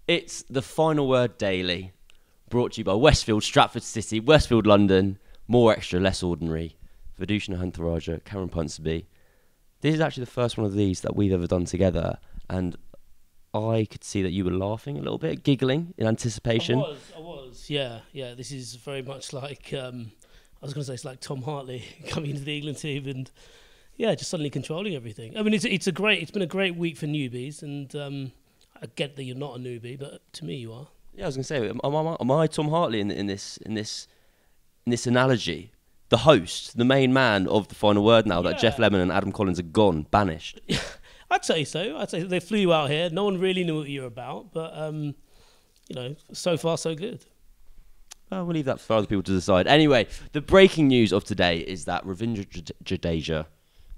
It's the Final Word Daily, brought to you by Westfield, Stratford City, Westfield, London. More extra, less ordinary. Vithushan, Ehantharajah, Cameron Ponsonby. This is actually the first one of these that we've ever done together, and I could see that you were laughing a little bit, giggling in anticipation. I was. Yeah. This is very much like I was going to say it's like Tom Hartley coming into the England team and just suddenly controlling everything. I mean, it's been a great week for newbies, and I get that you're not a newbie, but to me you are. Yeah, I was going to say, am I Tom Hartley in this analogy? The host, the main man of the Final Word now that Jeff Lemon and Adam Collins are gone, banished. I'd say so. I'd say they flew you out here. No one really knew what you were about, but so far so good. Well, we'll leave that for other people to decide. Anyway, the breaking news of today is that Ravindra, Jadeja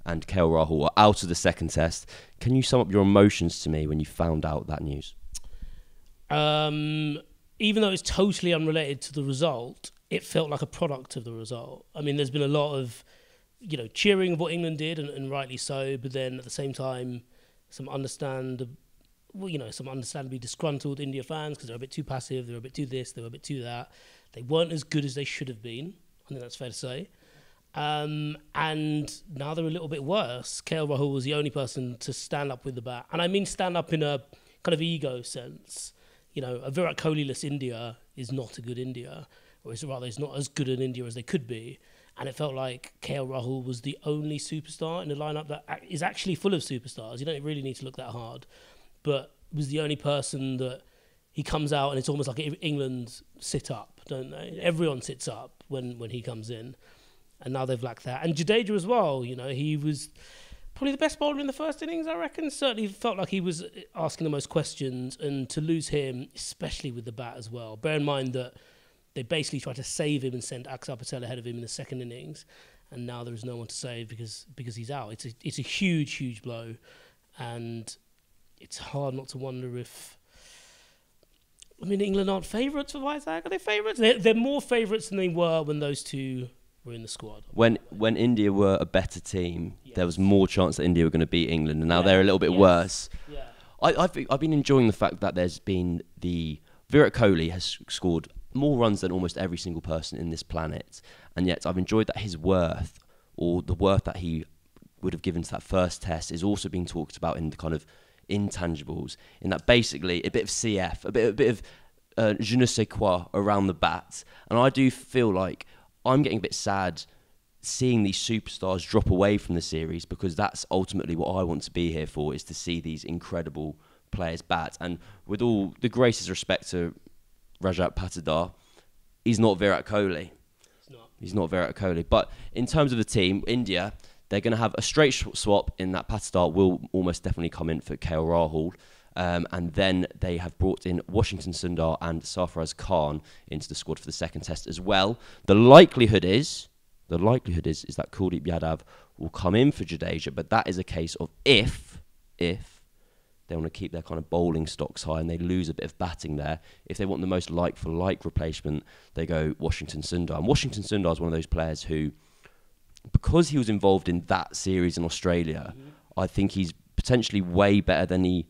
and Rahul are out of the second test. Can you sum up your emotions to me when you found out that news? Even though it's totally unrelated to the result, it felt like a product of the result. I mean, there's been a lot of, cheering of what England did, and rightly so, but then at the same time, some understandably disgruntled India fans because they're a bit too passive, they're a bit too this, they're a bit too that. They weren't as good as they should have been. I think that's fair to say. And now they're a little bit worse. Rahul was the only person to stand up with the bat. And I mean stand up in a kind of ego sense. A Virat Kohli-less India is not a good India. Or it's not as good an India as they could be. And it felt like Rahul was the only superstar in a lineup that is actually full of superstars. You don't really need to look that hard. But was the only person that he comes out and it's almost like England sit up, don't they? Everyone sits up when he comes in. And now they've lacked that. And Jadeja as well, he was probably the best bowler in the first innings, I reckon. Certainly felt like he was asking the most questions. And to lose him, especially with the bat as well. Bear in mind that they basically tried to save him and send Axar Patel ahead of him in the second innings. And now there is no one to save because he's out. It's a huge, huge blow. And it's hard not to wonder if... England aren't favourites for Vizag. Are they favourites? They're more favourites than they were when those two were in the squad. When India were a better team, there was more chance that India were going to beat England, and now they're a little bit worse. Yeah. I've been enjoying the fact that there's been Virat Kohli has scored more runs than almost every single person in this planet, and yet I've enjoyed that his worth, or the worth that he would have given to that first test, is also being talked about in the kind of intangibles, in that basically a bit of CF, a bit of je ne sais quoi around the bat. And I do feel like I'm getting a bit sad seeing these superstars drop away from the series, because that's ultimately what I want to be here for, is to see these incredible players bat. And with all the greatest respect to Rajat Patidar, he's not Virat Kohli. He's not Virat Kohli. But in terms of the team, India, they're going to have a straight swap in that Patidar will almost definitely come in for Rahul. And then they have brought in Washington Sundar and Sarfaraz Khan into the squad for the second test as well. The likelihood is that Kuldeep Yadav will come in for Jadeja, but that is a case of if they want to keep their kind of bowling stocks high and they lose a bit of batting there. If they want the most like-for-like replacement, they go Washington Sundar. And Washington Sundar is one of those players who, because he was involved in that series in Australia, I think he's potentially way better than he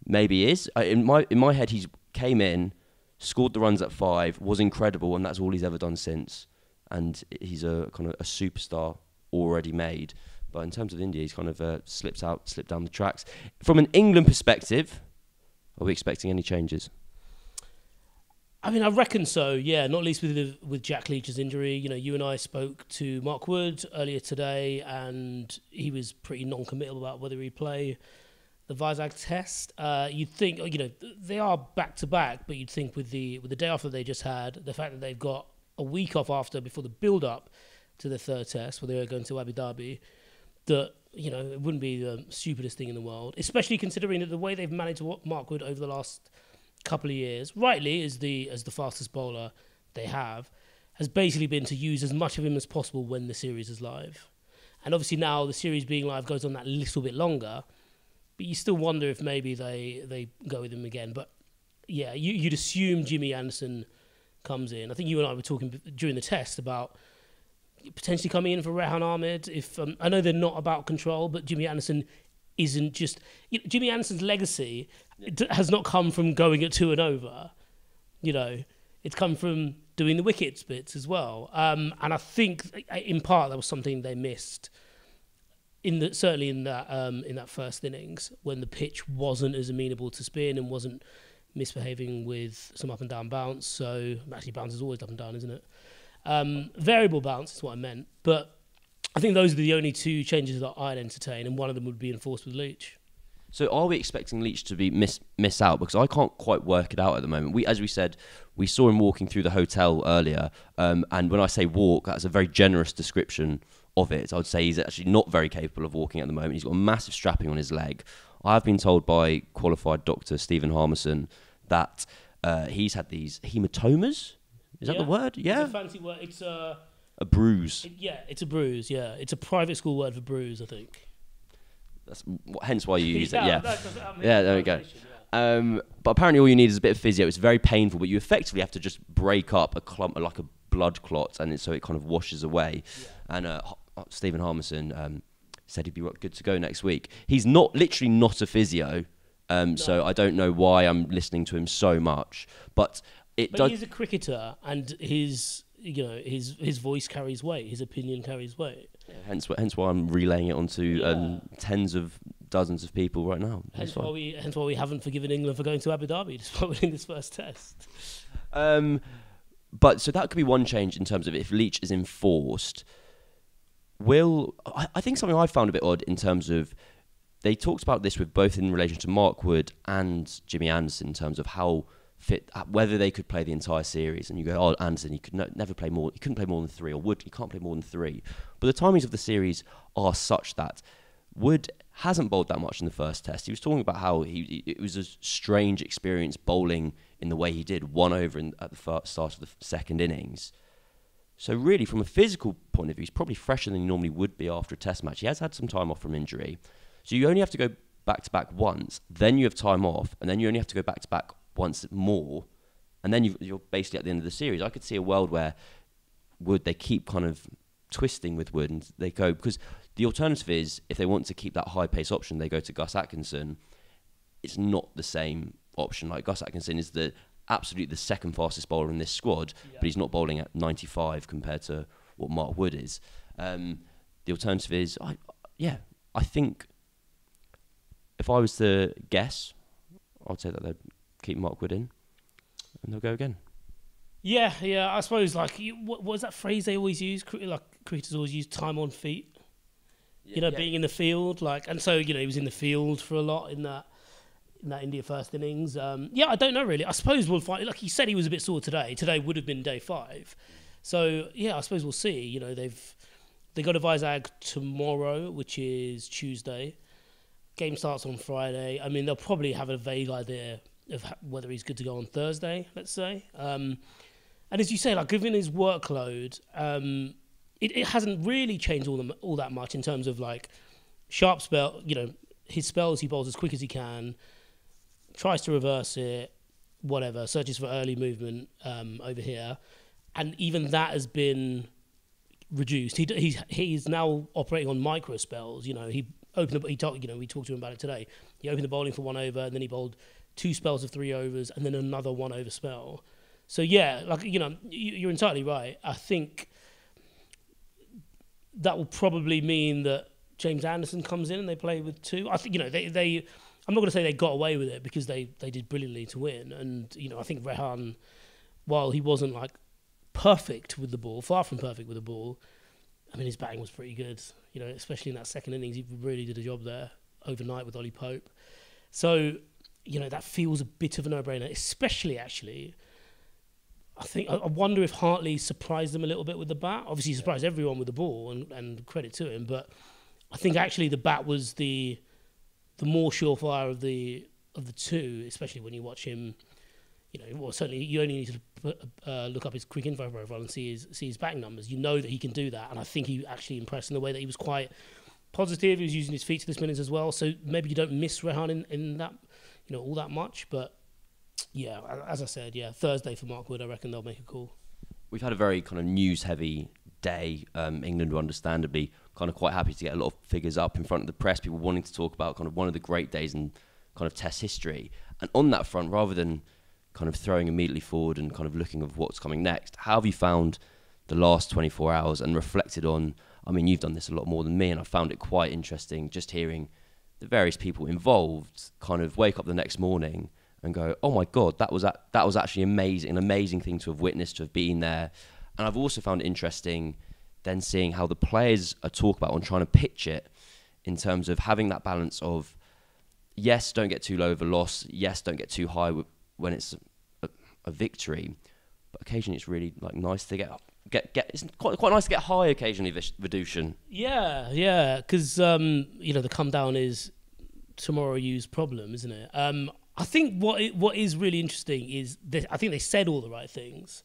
maybe is. In my head, he's came in, scored the runs at 5, was incredible, and that's all he's ever done since. And he's a kind of a superstar already made. But in terms of India, he's kind of slipped down the tracks. From an England perspective, are we expecting any changes? I reckon so, yeah, not least with Jack Leach's injury. You and I spoke to Mark Wood earlier today, and he was pretty non-committal about whether he'd play the Vizag test. You'd think, they are back-to-back, but you'd think with the day off that they just had, the fact that they've got a week off before the build-up to the third test, where they were going to Abu Dhabi, that, it wouldn't be the stupidest thing in the world, especially considering that the way they've managed Mark Wood over the last couple of years, rightly as the fastest bowler they have, has basically been to use as much of him as possible when the series is live. And obviously now the series being live goes on that little bit longer, but you still wonder if maybe they go with him again. But yeah, you'd assume Jimmy Anderson comes in. I think you and I were talking during the test about potentially coming in for Rehan Ahmed. If I know they're not about control, but Jimmy Anderson isn't just... Jimmy Anderson's legacy has not come from going at 2 and over. You know, it's come from doing the wickets bits as well. And I think, in part, that was something they missed. Certainly in that first innings, when the pitch wasn't as amenable to spin and wasn't misbehaving with some up and down bounce. So actually, bounce is always up and down, isn't it? Variable bounce is what I meant. But I think those are the only 2 changes that I'd entertain, and one of them would be enforced with Leach. So are we expecting Leach to be miss out? Because I can't quite work it out at the moment. As we said, we saw him walking through the hotel earlier, and when I say walk, that's a very generous description of it. I would say he's actually not very capable of walking at the moment. He's got a massive strapping on his leg. I have been told by qualified doctor Stephen Harmison that he's had these hematomas. Is that the word? Yeah. It's a fancy word. It's a bruise. It's a bruise. Yeah, it's a private school word for bruise, I think. That's hence why you use it. Yeah. Yeah, there we go. Yeah. But apparently all you need is a bit of physio. It's very painful, but you effectively have to just break up a clump, like a blood clot, and so it kind of washes away. Yeah. And Stephen Harmison said he'd be good to go next week. He's literally not a physio, no. So I don't know why I'm listening to him so much. But he's a cricketer, and his voice carries weight. His opinion carries weight. Yeah, hence why I'm relaying it onto tens of dozens of people right now. Hence why we haven't forgiven England for going to Abu Dhabi despite winning this first test. But so that could be one change in terms of if Leach is enforced. I think something I found a bit odd in terms of they talked about this with both in relation to Mark Wood and Jimmy Anderson in terms of how fit, whether they could play the entire series. And you go, oh, Anderson, he could never play more. He couldn't play more than 3, or Wood, he can't play more than 3. But the timings of the series are such that Wood hasn't bowled that much in the first test. He was talking about how it was a strange experience bowling in the way he did, 1 over at the start of the second innings. So really, from a physical point of view, he's probably fresher than he normally would be after a test match. He has had some time off from injury. So you only have to go back-to-back once, then you have time off, and then you only have to go back-to-back once more, and then you're basically at the end of the series. I could see a world where they keep kind of twisting with Wood, and they go, because the alternative is, if they want to keep that high-pace option, they go to Gus Atkinson. It's not the same option. Like, Gus Atkinson is absolutely the second fastest bowler in this squad, but he's not bowling at 95 compared to what Mark Wood is. The alternative is, I think if I was to guess, I'd say that they'd keep Mark Wood in and they'll go again. Yeah, I suppose, like, what was that phrase they always use? Like, cricketers always use time on feet. Being in the field, like, and so, he was in the field for a lot in that India first innings. I don't know really. I suppose we'll find. Like he said, he was a bit sore today. Today would have been day 5. So I suppose we'll see. They got to Vizag tomorrow, which is Tuesday. Game starts on Friday. I mean, they'll probably have a vague idea of whether he's good to go on Thursday, let's say. And as you say, like, given his workload, it hasn't really changed all that much in terms of, like, sharp spell. His spells, he bowls as quick as he can, tries to reverse it, whatever, searches for early movement over here, and even that has been reduced. He's now operating on micro spells. He opened. We talked to him about it today. He opened the bowling for 1 over, and then he bowled 2 spells of 3 overs, and then another 1 over spell. So you're entirely right. I think that will probably mean that James Anderson comes in and they play with 2. I think they. I'm not going to say they got away with it because they did brilliantly to win. And I think Rehan, while he wasn't like perfect with the ball, far from perfect with the ball, I mean his batting was pretty good. Especially in that second innings, he really did a job there overnight with Ollie Pope. So that feels a bit of a no-brainer. Especially actually, I wonder if Hartley surprised them a little bit with the bat. Obviously, he surprised everyone with the ball, and credit to him, but I think actually the bat was the more surefire of the 2, especially when you watch him. Certainly you only need to look up his Cricinfo profile and see his batting numbers. You know that he can do that, and I think he actually impressed in the way that he was quite positive. He was using his feet to the spinners as well, so maybe you don't miss Rehan in that all that much. But as I said, Thursday for Mark Wood, I reckon they'll make a call. We've had a very kind of news-heavy day. England were understandably kind of quite happy to get a lot of figures up in front of the press, people wanting to talk about kind of one of the great days in kind of Test history. And on that front, rather than kind of throwing immediately forward and kind of looking at what's coming next, how have you found the last 24 hours and reflected on, I mean, you've done this a lot more than me, and I found it quite interesting just hearing the various people involved kind of wake up the next morning and go, oh my God, that was actually amazing, an amazing thing to have witnessed, to have been there. And I've also found it interesting then seeing how the players are talked about on trying to pitch it in terms of having that balance of, yes, don't get too low of a loss, yes, don't get too high when it's a victory, but occasionally it's really like nice to get it's quite nice to get high occasionally, Vithushan. Yeah, because the come down is tomorrow you's problem, isn't it? I think what is really interesting is I think they said all the right things,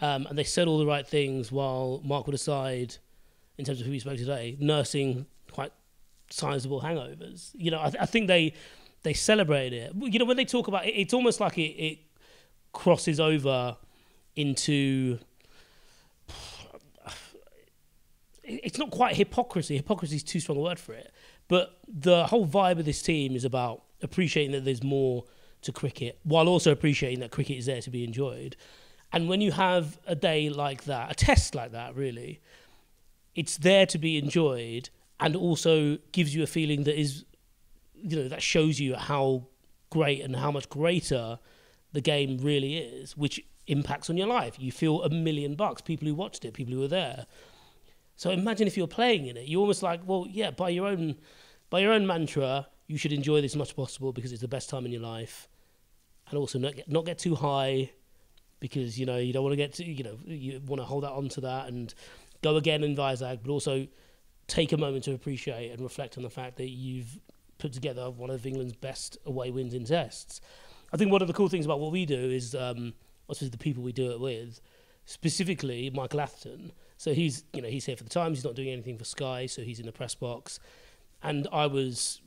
and they said all the right things while Mark would aside, in terms of who we spoke today, nursing quite sizable hangovers. I think they celebrate it. When they talk about it, it's almost like it crosses over into. It's not quite hypocrisy. Hypocrisy is too strong a word for it. But the whole vibe of this team is about appreciating that there's more to cricket, while also appreciating that cricket is there to be enjoyed. And when you have a day like that, a test like that, really, it's there to be enjoyed, and also gives you a feeling that is, that shows you how great and how much greater the game really is, which impacts on your life. You feel $1 million, people who watched it, people who were there. So imagine if you're playing in it, you're almost like, well, yeah, by your own mantra, you should enjoy this as much as possible because it's the best time in your life, and also not get too high because you don't want to get to you want to hold that onto that and go again in Vizag, but also take a moment to appreciate and reflect on the fact that you've put together one of England's best away wins in tests. I think one of the cool things about what we do is, obviously the people we do it with, specifically Michael Atherton. So he's here for the Times. He's not doing anything for Sky, so he's in the press box. And I was,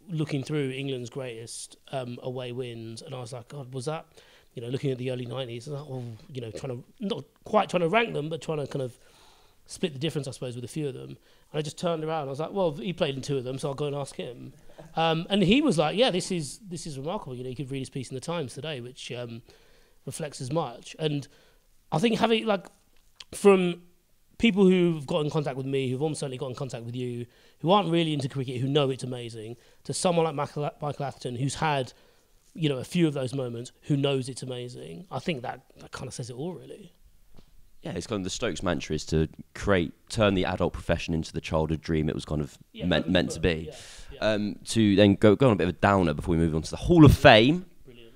looking through England's greatest away wins, and I was like, God, was that, looking at the early 90s, not quite trying to rank them, but trying to kind of split the difference, I suppose, with a few of them. And I just turned around, and I was like, well, he played in 2 of them, so I'll go and ask him. And he was like, yeah, this is remarkable. You could read his piece in the Times today, which reflects as much. And I think having, from people who've got in contact with me, who've almost certainly got in contact with you, who aren't really into cricket, who know it's amazing, to someone like Michael Atherton, who's had, a few of those moments, who knows it's amazing, I think that kind of says it all, really. Yeah, it's kind of the Stokes mantra is to turn the adult profession into the childhood dream it was kind of meant to be. Yeah. To then go on a bit of a downer before we move on to the Hall of Fame. Brilliant.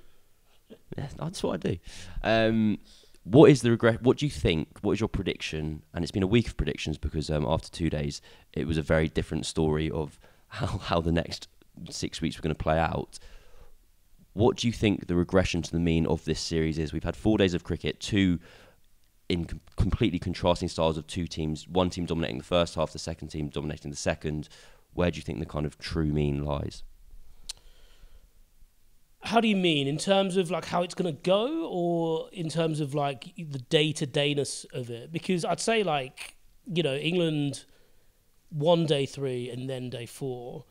Yeah, that's what I do. What is the regret? What do you think? What is your prediction? And it's been a week of predictions because after 2 days, it was a very different story of how the next 6 weeks were going to play out. What do you think the regression to the mean of this series is? We've had 4 days of cricket, 2 in completely contrasting styles of 2 teams. One team dominating the first half, the second team dominating the second. Where do you think the kind of true mean lies? How do you mean? In terms of how it's going to go, or in terms of the day-to-dayness of it? Because I'd say England won day 3 and then day 4,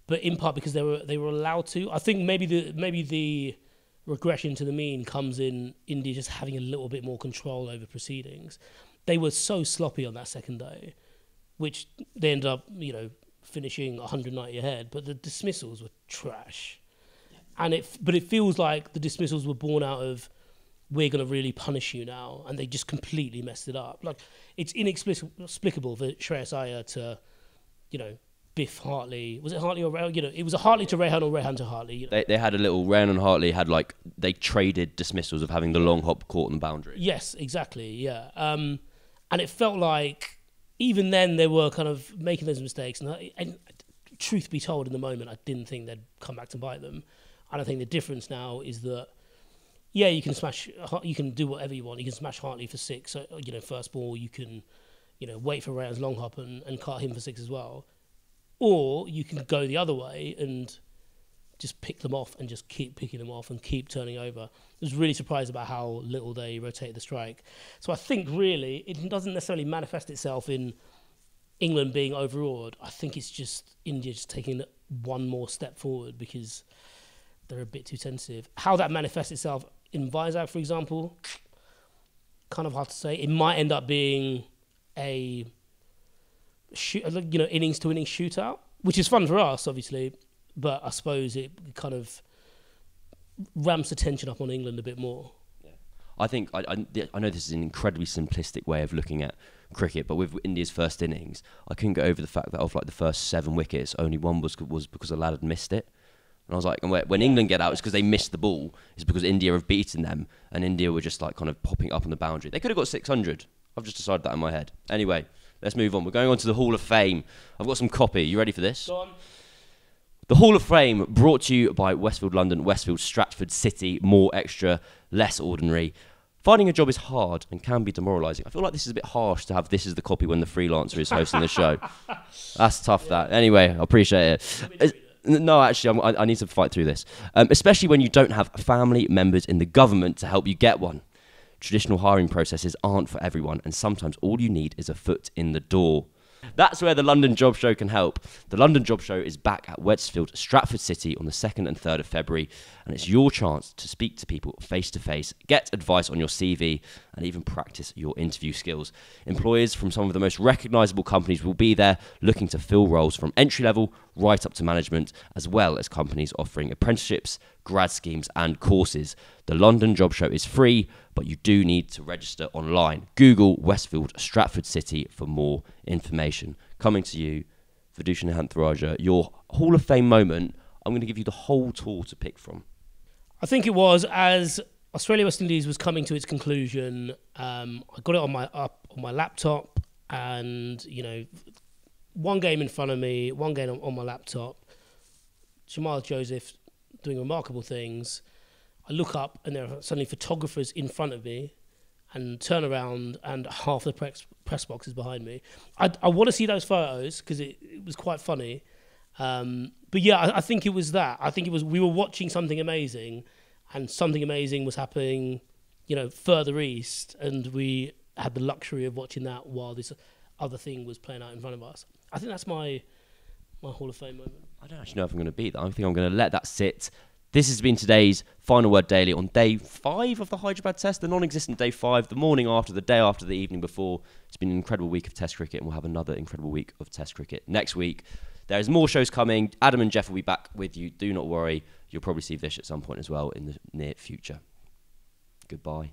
but in part because they were allowed to. I think maybe the regression to the mean comes in India just having a little bit more control over proceedings. They were so sloppy on that second day, which they ended up finishing 190 ahead, but the dismissals were trash. But it feels like the dismissals were born out of, we're going to really punish you now, and they just completely messed it up. It's inexplicable for Shreyas Iyer to, biff Hartley. Was it Hartley or Rehan? It was a Hartley to Rehan or Rehan to Hartley. They had a little, Rehan and Hartley had they traded dismissals of having the long hop caught on the boundary. Yes, exactly, yeah. And it felt like even then they were kind of making those mistakes. And truth be told, in the moment, I didn't think they'd come back to bite them. And I think the difference now is that, yeah, you can do whatever you want. You can smash Hartley for 6, first ball. You can, wait for Rehan's long hop and cut him for 6 as well. Or you can go the other way and just pick them off and just keep picking them off and keep turning over. I was really surprised about how little they rotated the strike. So I think really it doesn't necessarily manifest itself in England being overawed. I think it's just India just taking one more step forward because they're a bit too sensitive. How that manifests itself in Vizag, for example, kind of hard to say. It might end up being a innings to innings shootout, which is fun for us, obviously, but I suppose it kind of ramps the tension up on England a bit more. I think I know this is an incredibly simplistic way of looking at cricket, but with India's first innings, I couldn't get over the fact that of like the first 7 wickets, only one was because a lad had missed it. And I was like, and when England get out, it's because they missed the ball. It's because India have beaten them, and India were just like kind of popping up on the boundary. They could have got 600. I've just decided that in my head. Anyway, let's move on. We're going on to the Hall of Fame. I've got some copy. You ready for this? Go on. The Hall of Fame brought to you by Westfield London, Westfield Stratford City, more extra, less ordinary. Finding a job is hard and can be demoralising. I feel like this is a bit harsh to have this as the copy when the freelancer is hosting the show. That's tough, that. Anyway, I appreciate it. No, actually, I need to fight through this. Especially when you don't have family members in the government to help you get one. Traditional hiring processes aren't for everyone, and sometimes all you need is a foot in the door. That's where the London Job Show can help. The London Job Show is back at Westfield, Stratford City on the 2nd and 3rd of February, and it's your chance to speak to people face to face, get advice on your CV, and even practice your interview skills. Employers from some of the most recognisable companies will be there looking to fill roles from entry level right up to management, as well as companies offering apprenticeships, grad schemes and courses. The London Job Show is free, but you do need to register online. Google Westfield Stratford City for more information. Coming to you, Vithushan Ehantharajah, your Hall of Fame moment. I'm going to give you the whole tour to pick from. I think it was as Australia West Indies was coming to its conclusion. I got it on my laptop, and one game in front of me, one game on my laptop. Jamal Joseph doing remarkable things. I look up and there are suddenly photographers in front of me, and turn around and half the press box is behind me. I want to see those photos because it was quite funny. But yeah, I think it was that. I think it was we were watching something amazing, and something amazing was happening, further east, and we had the luxury of watching that while this other thing was playing out in front of us. I think that's my Hall of Fame moment. I don't actually know if I'm going to beat that. I think I'm going to let that sit. This has been today's Final Word Daily on day 5 of the Hyderabad Test, the non-existent day 5, the morning after, the day after, the evening before. It's been an incredible week of Test cricket, and we'll have another incredible week of Test cricket next week. There's more shows coming. Adam and Jeff will be back with you. Do not worry. You'll probably see Vish at some point as well in the near future. Goodbye.